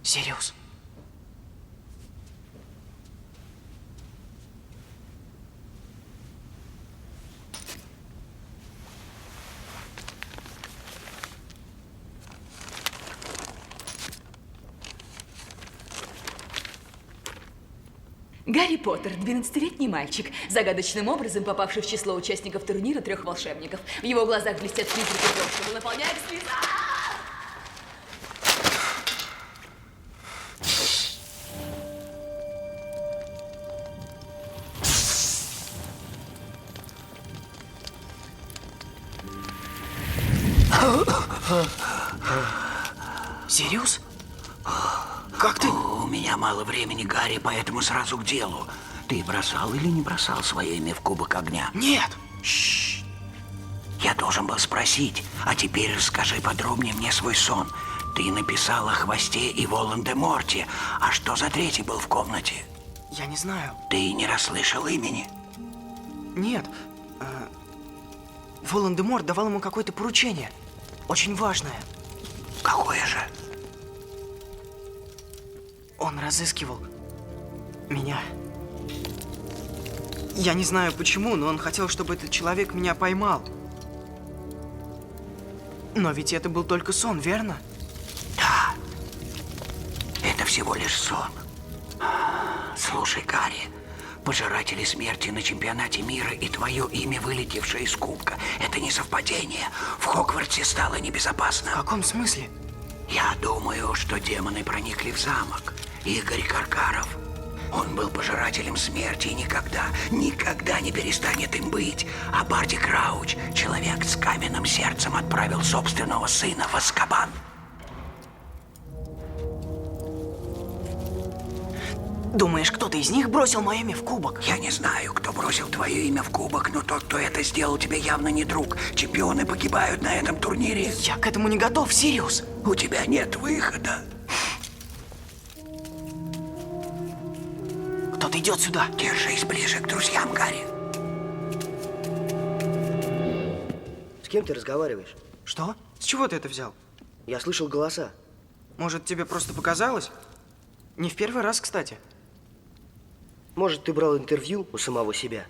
Сириус. Гарри Поттер, 12-летний мальчик, загадочным образом попавший в число участников турнира 3 волшебников. В его глазах блестят призраки прошлого, наполняя слеза. Сириус? Как ты? У меня мало времени, Гарри, поэтому сразу к делу. Ты бросал или не бросал свое имя в кубок огня? Нет. Шшш. Я должен был спросить, а теперь расскажи подробнее мне свой сон. Ты написал о Хвосте и Волан-де-Морте, а что за третий был в комнате? Я не знаю. Ты не расслышал имени? Нет. Волан-де-Морт давал ему какое-то поручение. Очень важное. Какое же? Он разыскивал меня. Я не знаю почему, но он хотел, чтобы этот человек меня поймал. Но ведь это был только сон, верно? Да. Это всего лишь сон. Слушай, Гарри, пожиратели смерти на чемпионате мира и твое имя, вылетевшее из кубка, это не совпадение. В Хогвартсе стало небезопасно. В каком смысле? Я думаю, что демоны проникли в замок. Игорь Каркаров. Он был пожирателем смерти и никогда не перестанет им быть. А Барти Крауч, человек с каменным сердцем, отправил собственного сына в Азкабан. Думаешь, кто-то из них бросил мое имя в кубок? Я не знаю, кто бросил твое имя в кубок, но тот, кто это сделал, тебе явно не друг. Чемпионы погибают на этом турнире. Я к этому не готов, Сириус. У тебя нет выхода. Кто-то идет сюда. Держись ближе к друзьям, Гарри. С кем ты разговариваешь? Что? С чего ты это взял? Я слышал голоса. Может, тебе просто показалось? Не в первый раз, кстати. Может, ты брал интервью у самого себя?